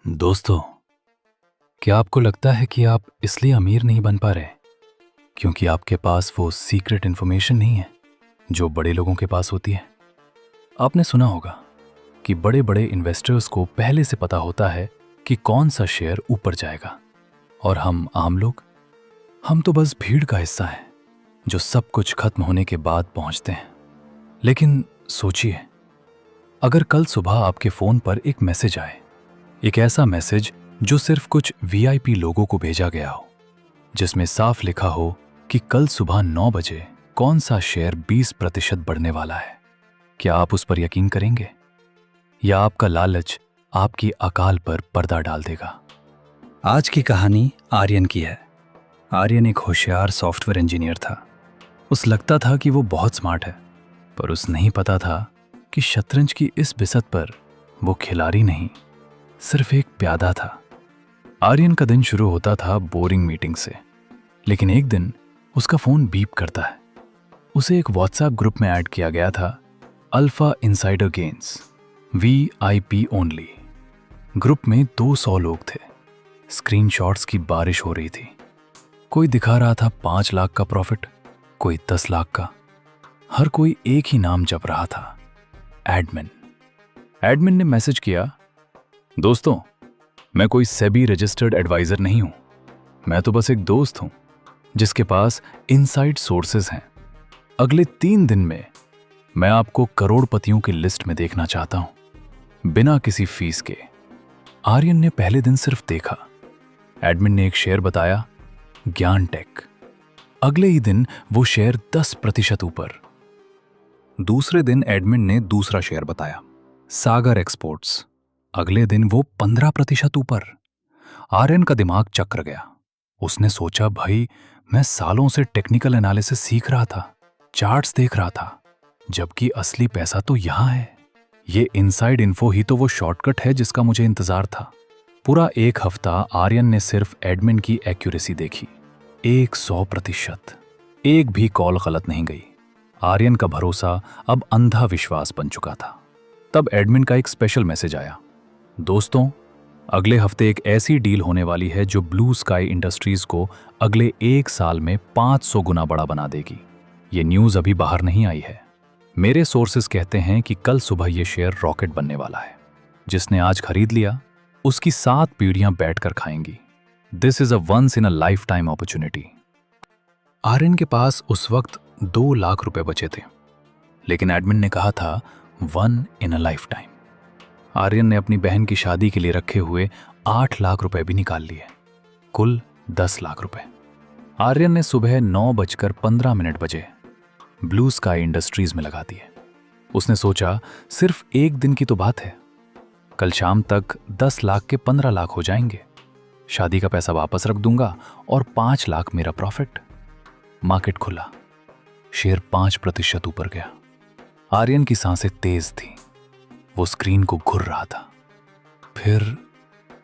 दोस्तों, क्या आपको लगता है कि आप इसलिए अमीर नहीं बन पा रहे क्योंकि आपके पास वो सीक्रेट इन्फॉर्मेशन नहीं है जो बड़े लोगों के पास होती है? आपने सुना होगा कि बड़े बड़े इन्वेस्टर्स को पहले से पता होता है कि कौन सा शेयर ऊपर जाएगा, और हम आम लोग, हम तो बस भीड़ का हिस्सा हैं जो सब कुछ खत्म होने के बाद पहुंचते हैं। लेकिन सोचिए, अगर कल सुबह आपके फोन पर एक मैसेज आए, एक ऐसा मैसेज जो सिर्फ कुछ वीआईपी लोगों को भेजा गया हो, जिसमें साफ लिखा हो कि कल सुबह 9 बजे कौन सा शेयर 20% बढ़ने वाला है, क्या आप उस पर यकीन करेंगे या आपका लालच आपकी अकाल पर पर्दा डाल देगा? आज की कहानी आर्यन की है। आर्यन एक होशियार सॉफ्टवेयर इंजीनियर था। उस लगता था कि वो बहुत स्मार्ट है, पर उस नहीं पता था कि शतरंज की इस बिसत पर वो खिलाड़ी नहीं, सिर्फ एक प्यादा था। आर्यन का दिन शुरू होता था बोरिंग मीटिंग से, लेकिन एक दिन उसका फोन बीप करता है। उसे एक व्हाट्सएप ग्रुप में ऐड किया गया था, alpha insider gains, VIP only. Group में 200 लोग थे। स्क्रीनशॉट्स की बारिश हो रही थी। कोई दिखा रहा था 5 लाख का प्रॉफिट, कोई 10 लाख का। हर कोई एक ही नाम जप रहा था, एडमिन। एडमिन ने मैसेज किया, दोस्तों, मैं कोई सेबी रजिस्टर्ड एडवाइजर नहीं हूं, मैं तो बस एक दोस्त हूं जिसके पास इनसाइड सोर्सेज हैं। अगले 3 दिन में मैं आपको करोड़पतियों की लिस्ट में देखना चाहता हूं, बिना किसी फीस के। आर्यन ने पहले दिन सिर्फ देखा। एडमिन ने एक शेयर बताया, ज्ञान टेक। अगले ही दिन वो शेयर 10% ऊपर। दूसरे दिन एडमिन ने दूसरा शेयर बताया, सागर एक्सपोर्ट्स। अगले दिन वो 15% ऊपर। आर्यन का दिमाग चक्र गया। उसने सोचा, भाई, मैं सालों से टेक्निकल एनालिसिस सीख रहा था, चार्ट्स देख रहा था, जबकि असली पैसा तो यहां है। ये इनसाइड इन्फो ही तो वो शॉर्टकट है जिसका मुझे इंतजार था। पूरा एक हफ्ता आर्यन ने सिर्फ एडमिन की एक्यूरेसी देखी, 100%। एक भी कॉल गलत नहीं गई। आर्यन का भरोसा अब अंधा विश्वास बन चुका था। तब एडमिन का एक स्पेशल मैसेज आया, दोस्तों, अगले हफ्ते एक ऐसी डील होने वाली है जो ब्लू स्काई इंडस्ट्रीज को अगले 1 साल में 500 गुना बड़ा बना देगी। ये न्यूज़ अभी बाहर नहीं आई है। मेरे सोर्सेस कहते हैं कि कल सुबह ये शेयर रॉकेट बनने वाला है। जिसने आज खरीद लिया, उसकी 7 पीढ़ियां बैठकर खाएंगी। This is a once in a lifetime opportunity. Aryan के पास उस वक्त 2 लाख रुपए बचे थे, लेकिन एडमिन ने कहा था 1 इन अ लाइफ टाइम। आर्यन ने अपनी बहन की शादी के लिए रखे हुए 8 लाख रुपए भी निकाल लिए, कुल 10 लाख रुपए। आर्यन ने सुबह 9:15 बजे ब्लू स्काई इंडस्ट्रीज में लगा दिए। उसने सोचा, सिर्फ एक दिन की तो बात है, कल शाम तक 10 लाख के 15 लाख हो जाएंगे। शादी का पैसा वापस रख दूंगा और 5 लाख मेरा प्रॉफिट। मार्केट खुला, शेयर 5% ऊपर गया। आर्यन की सांसें तेज थी, वो स्क्रीन को घूर रहा था। फिर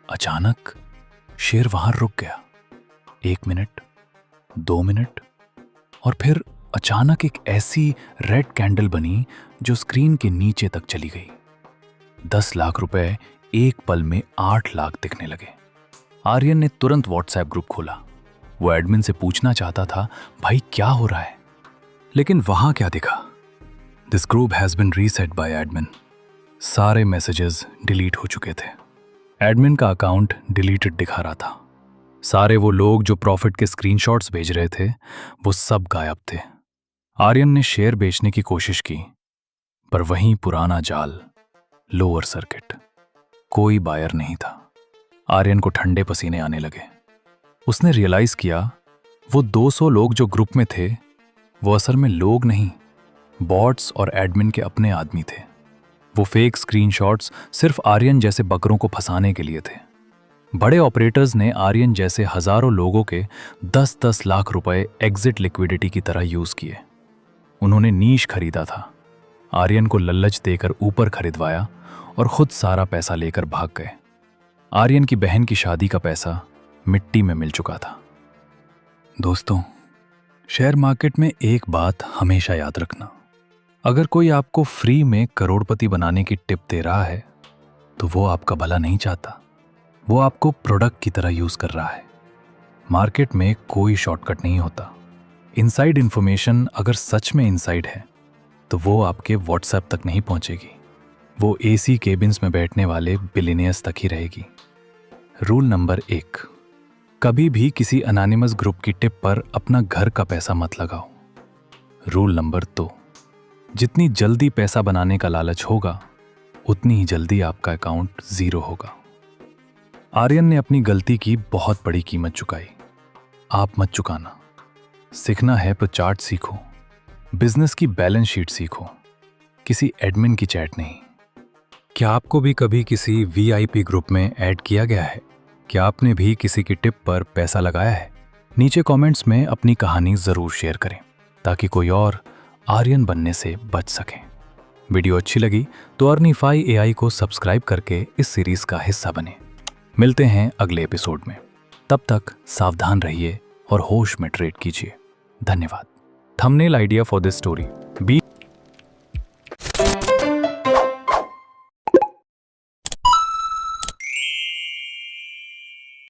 अचानक शेयर वहां रुक गया। 1 मिनट, 2 मिनट, और फिर अचानक एक ऐसी रेड कैंडल बनी जो स्क्रीन के नीचे तक चली गई। 10 लाख रुपए एक पल में 8 लाख दिखने लगे। आर्यन ने तुरंत व्हाट्सएप ग्रुप खोला। वो एडमिन से पूछना चाहता था, भाई क्या हो रहा है? लेकिन वहां क्या दिखा, this group has been reset bye admin. सारे मैसेजेस डिलीट हो चुके थे। एडमिन का अकाउंट डिलीटेड दिखा रहा था। सारे वो लोग जो प्रॉफिट के स्क्रीनशॉट्स भेज रहे थे, वो सब गायब थे। आर्यन ने शेयर बेचने की कोशिश की, पर वहीं पुराना जाल, लोअर सर्किट। कोई बायर नहीं था। आर्यन को ठंडे पसीने आने लगे। उसने रियलाइज किया, वो 200 लोग जो ग्रुप में थे, वो असल में लोग नहीं, बॉट्स और एडमिन के अपने आदमी थे। वो फेक स्क्रीनशॉट्स सिर्फ आर्यन जैसे बकरों को फंसाने के लिए थे। बड़े ऑपरेटर्स ने आर्यन जैसे हजारों लोगों के 10-10 लाख रुपए एग्जिट लिक्विडिटी की तरह यूज किए। उन्होंने नीश खरीदा था, आर्यन को लल्लच देकर ऊपर खरीदवाया और खुद सारा पैसा लेकर भाग गए। आर्यन की बहन की शादी का पैसा मिट्टी में मिल चुका था। दोस्तों, शेयर मार्केट में एक बात हमेशा याद रखना, अगर कोई आपको फ्री में करोड़पति बनाने की टिप दे रहा है, तो वो आपका भला नहीं चाहता, वो आपको प्रोडक्ट की तरह यूज कर रहा है। मार्केट में कोई शॉर्टकट नहीं होता। इनसाइड इंफॉर्मेशन अगर सच में इनसाइड है तो वो आपके व्हाट्सएप तक नहीं पहुंचेगी, वो एसी केबिन्स में बैठने वाले बिलियनियर्स तक ही रहेगी। रूल नंबर 1, कभी भी किसी अनोनिमस ग्रुप की टिप पर अपना घर का पैसा मत लगाओ। रूल नंबर 2, जितनी जल्दी पैसा बनाने का लालच होगा उतनी ही जल्दी आपका अकाउंट जीरो होगा। आर्यन ने अपनी गलती की बहुत बड़ी कीमत चुकाई। आप मत चुकाना। सीखना है तो चार्ट सीखो, बिजनेस की बैलेंस शीट सीखो, किसी एडमिन की चैट नहीं। क्या आपको भी कभी किसी वीआईपी ग्रुप में ऐड किया गया है? क्या आपने भी किसी की टिप पर पैसा लगाया है? नीचे कमेंट्स में अपनी कहानी जरूर शेयर करें ताकि कोई और आर्यन बनने से बच सके। वीडियो अच्छी लगी तो अर्निफाई एआई को सब्सक्राइब करके इस सीरीज का हिस्सा बने। मिलते हैं अगले एपिसोड में। तब तक सावधान रहिए और होश में ट्रेड कीजिए। धन्यवाद। Thumbnail idea for this story B